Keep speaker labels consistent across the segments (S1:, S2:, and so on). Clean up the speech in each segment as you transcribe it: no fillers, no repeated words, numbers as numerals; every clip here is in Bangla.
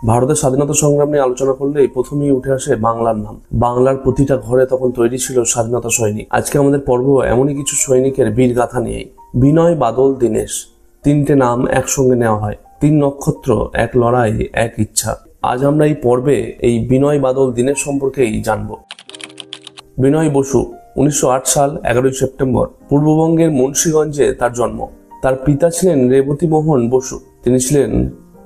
S1: ভারতের স্বাধীনতা সংগ্রাম নিয়ে আলোচনা করলেই প্রথমেই উঠে আসে বাংলার নাম। বাংলার প্রতিটা ঘরে তখন তৈরি ছিল স্বাধীনতা সৈনিক। আজকে আমাদের পর্ব এমনই কিছু সৈনিকের বীর গাথা নিয়েই। বিনয়, বাদল, দীনেশ, তিনটে নাম একসঙ্গে নেওয়া হয়। 3 নক্ষত্র, এক লড়াই, এক ইচ্ছা। আজ আমরা এই পর্বে এই বিনয়, বাদল, দীনেশ সম্পর্কেই জানব। বিনয় বসু 1908 সাল 11 সেপ্টেম্বর পূর্ববঙ্গের মুন্সিগঞ্জে তার জন্ম। তার পিতা ছিলেন রেবতী মোহন বসু, তিনি ছিলেন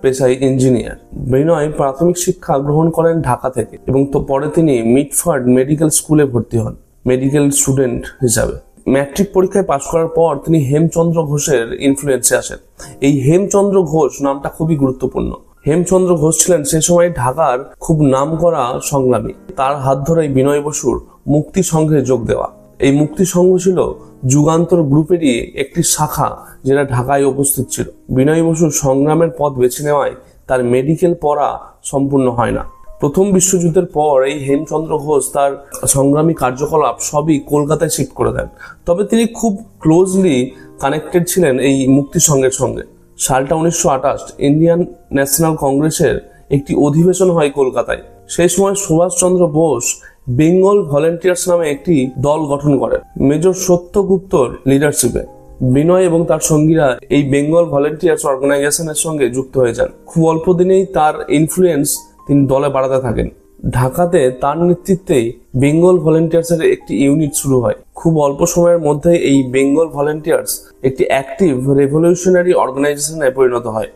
S1: পেশায় ইঞ্জিনিয়ার। বিনয় প্রাথমিক শিক্ষা গ্রহণ করেন ঢাকা থেকে এবং পরে তিনি মিটফোর্ড মেডিকেল স্কুলে ভর্তি হন মেডিকেল স্টুডেন্ট হিসাবে। ম্যাট্রিক পরীক্ষায় পাশ করার পর তিনি হেমচন্দ্র ঘোষের ইনফ্লুয়েন্সে আসেন। এই হেমচন্দ্র ঘোষ নামটা খুবই গুরুত্বপূর্ণ। হেমচন্দ্র ঘোষ ছিলেন সে সময় ঢাকার খুব নামকরা সংগ্রামী। তার হাত ধরেই বিনয় বসুর মুক্তি সংঘে যোগ দেওয়া। এই মুক্তি সংঘ ছিল যুগান্তর গ্রুপেরই একটি শাখা, যেটা ঢাকায় উপস্থিত ছিল। বিনয় বসুর সংগ্রামের পথ বেছে নেওয়ায় তার মেডিকেল পড়া সম্পূর্ণ হয় না। প্রথম বিশ্বযুদ্ধের পর এই হেমচন্দ্র ঘোষ তার সংগ্রামী কার্যকলাপ সবই কলকাতায় শিফট করে দেন। তবে তিনি খুব ক্লোজলি কানেক্টেড ছিলেন এই মুক্তি সংঘের সঙ্গে। সালটা 1928, ইন্ডিয়ান ন্যাশনাল কংগ্রেসের একটি অধিবেশন হয় কলকাতায়। সেই সময় সুভাষচন্দ্র বোস বেঙ্গল ভলেন্টিয়ার্স নামে একটি দল গঠন করেন মেজর সত্যগুপ্তর লিডারশিপে। বিনয় এবং তার সঙ্গীরা এই বেঙ্গল ভলেন্টিয়ার্স অর্গানাইজেশনের সঙ্গে যুক্ত হয়ে যান। খুব অল্প দিনেই তার ইনফ্লুয়েন্স তিনি দলে বাড়াতে থাকেন। ঢাকাতে তার নেতৃত্বেই বেঙ্গল ভলেন্টিয়ার্সের একটি ইউনিট শুরু হয়। খুব অল্প সময়ের মধ্যে এই বেঙ্গল ভলেন্টিয়ার্স একটি অ্যাক্টিভ রেভলিউশনারি অর্গানাইজেশনে পরিণত হয়।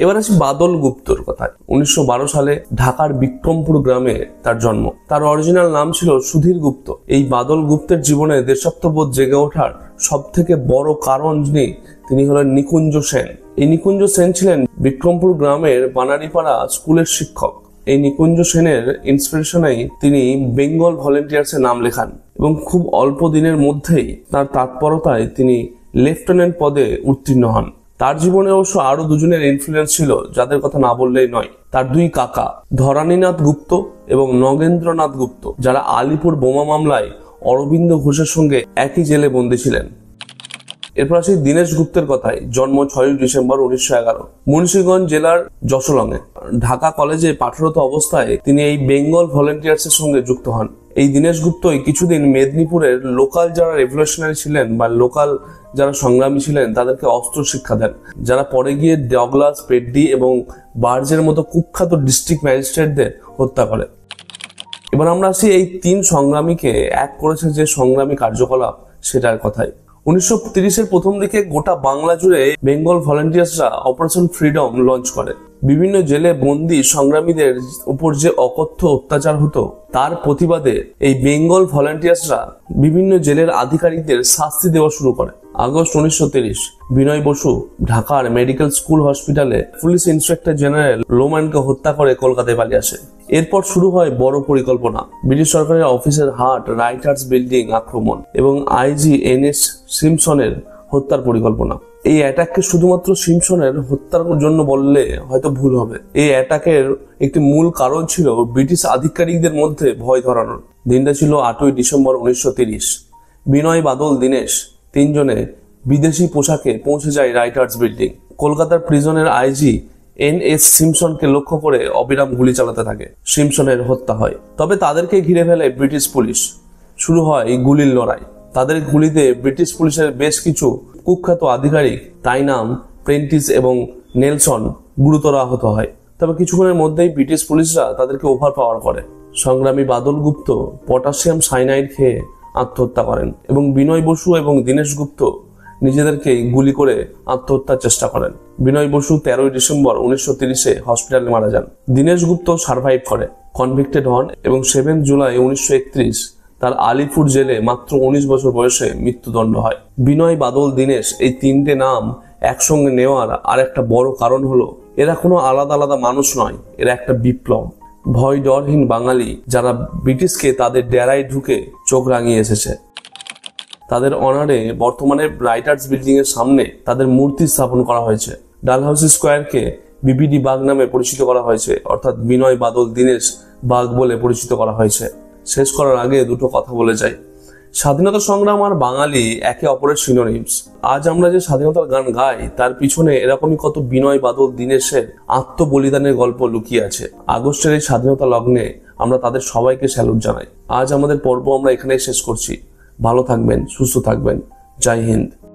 S1: এবার আসি বাদল গুপ্তর কথায়। 1912 সালে ঢাকার বিক্রমপুর গ্রামে তার জন্ম। তার অরিজিনাল নাম ছিল সুধীর গুপ্ত। এই বাদল গুপ্তের জীবনে দেশাত্মবোধ জেগে ওঠার সব থেকে বড় কারণ তিনি হলেন নিকুঞ্জ সেন। এই নিকুঞ্জ সেন ছিলেন বিক্রমপুর গ্রামের বানারীপাড়া স্কুলের শিক্ষক। এই নিকুঞ্জ সেনের ইন্সপিরেশনেই তিনি বেঙ্গল ভলেন্টিয়ার্সে নাম লেখান এবং খুব অল্প দিনের মধ্যেই তার তৎপরতায় তিনি লেফটেন্যান্ট পদে উত্তীর্ণ হন। তার জীবনে অবশ্য আরো দুজনের ইনফ্লুয়েন্স ছিল, যাদের কথা না বললেই নয়। তার 2 কাকা ধরানীনাথ গুপ্ত এবং নগেন্দ্রনাথ গুপ্ত, যারা আলিপুর বোমা মামলায় অরবিন্দ ঘোষের সঙ্গে একই জেলে বন্দী ছিলেন। এরপর আসি দীনেশ গুপ্তের কথায়। জন্ম 6 ডিসেম্বর 1911 মুন্সিগঞ্জ জেলার যশোলঙে। ঢাকা কলেজে পাঠরত অবস্থায় তিনি এই বেঙ্গল ভলেন্টিয়ার্সের সঙ্গে যুক্ত হন। এই দীনেশ গুপ্তই কিছুদিন মেদিনীপুরের লোকাল যারা রেভলিউশনারি ছিলেন বা লোকাল যারা সংগ্রামী ছিলেন তাদেরকে অস্ত্র শিক্ষা দেন, যারা পরে গিয়ে ডগলাস, পেড্ডি এবং বার্জের মতো কুখ্যাত ডিস্ট্রিক্ট ম্যাজিস্ট্রেটদের হত্যা করে। এবার আমরা আসি এই 3 সংগ্রামীকে এক করেছে যে সংগ্রামী কার্যকলাপ, সেটার কথাই। 1930-এর প্রথম দিকে গোটা বাংলা জুড়ে বেঙ্গল ভলেন্টিয়ার্সরা অপারেশন ফ্রিডম লঞ্চ করে। বিভিন্ন জেলে বন্দী সংগ্রামীদের উপর যে অকথ্য অত্যাচার হতো তার প্রতিবাদে এই বেঙ্গল ভলেন্টিয়ার্সরা বিভিন্ন জেলের আধিকারিকদের শাস্তি দেওয়া শুরু করে। আগস্ট 1930 বিনয় বসু ঢাকার মেডিকেল স্কুল হসপিটালে পুলিশ ইন্সপেক্টর জেনারেল লোম্যানকে হত্যা করে কলকাতায় পালিয়ে আসে। এরপর শুরু হয় বড় পরিকল্পনা। ব্রিটিশ সরকারের অফিসের হাট, রাইটার্স বিল্ডিং আক্রমণ এবং আইজি এনএস সিমসনের হত্যার পরিকল্পনা। এই অ্যাটাককে শুধুমাত্র সিমসনের হত্যার জন্য বললে হয়তো ভুল হবে। এই অ্যাটাকের একটি মূল কারণ ছিল ব্রিটিশ আধিকারিকদের মধ্যে ভয় ধরানোর। দিনটা ছিল 8 ডিসেম্বর 1930। বিনয়, বাদল, দীনেশ 3 জনে বিদেশি পোশাকে পৌঁছে যায় রাইটার্স বিল্ডিং। কলকাতার প্রিজনের আইজি এনএস সিমসনকে লক্ষ্য করে অবিরাম গুলি চালাতে থাকে। সিমসনের হত্যা হয়। তবে তাদেরকে ঘিরে ফেলে ব্রিটিশ পুলিশ। শুরু হয় গুলির লড়াই। তাদের গুলিতে ব্রিটিশ পুলিশের বেশ কিছু কুখ্যাত আধিকারিক টাইনাম, প্রেন্টিস এবং নেলসন গুরুতর আহত হয়। তবে কিছুক্ষণের মধ্যেই ব্রিটিশ পুলিশরা তাদেরকে ওভার পাওয়ার করে। সংগ্রামী বাদল গুপ্ত পটাশিয়াম সাইনাইড খেয়ে আত্মহত্যা করেন এবং বিনয় বসু এবং দীনেশ গুপ্ত নিজেদেরকে গুলি করে আত্মহত্যার চেষ্টা করেন। বিনয় বসু 13 ডিসেম্বর 1930-এ হসপিটালে মারা যান। দীনেশ গুপ্ত সার্ভাইভ করে, কনভিক্টেড হন এবং 7 জুলাই 1931 তার আলিপুর জেলে মাত্র 19 বছর বয়সে মৃত্যুদণ্ড হয়। বিনয়, বাদল, দীনেশ এই 3টে নাম একসঙ্গে নেওয়ার আর একটা বড় কারণ হলো এরা কোনো আলাদা আলাদা মানুষ নয়, এরা একটা বিপ্লব। ভয় ডরহীন বাঙালি যারা ব্রিটিশকে তাদের ডেরায় ঢুকে চোখ রাঙিয়ে এসেছে। তাদের অনারে বর্তমানে রাইটার্স বিল্ডিং এর সামনে তাদের মূর্তি স্থাপন করা হয়েছে। ডালহাউসি স্কোয়ারকে বিবিডি বাগ নামে পরিচিত করা হয়েছে, অর্থাৎ বিনয়, বাদল, দীনেশ বাগ বলে পরিচিত করা হয়েছে। শেষ করার আগে 2টো কথা বলে যাই। স্বাধীনতা সংগ্রাম আর বাঙালি একে অপরের সিনোনিমস। আজ আমরা যে স্বাধীনতার গান গাই তার পিছনে এরকমই কত বিনয় বাদল দীনেশের আত্মবলিদানের গল্প লুকিয়ে আছে। আগস্টের এই স্বাধীনতা লগ্নে আমরা তাদের সবাইকে স্যালুট জানাই। আজ আমাদের পর্ব আমরা এখানেই শেষ করছি। ভালো থাকবেন, সুস্থ থাকবেন। জয় হিন্দ।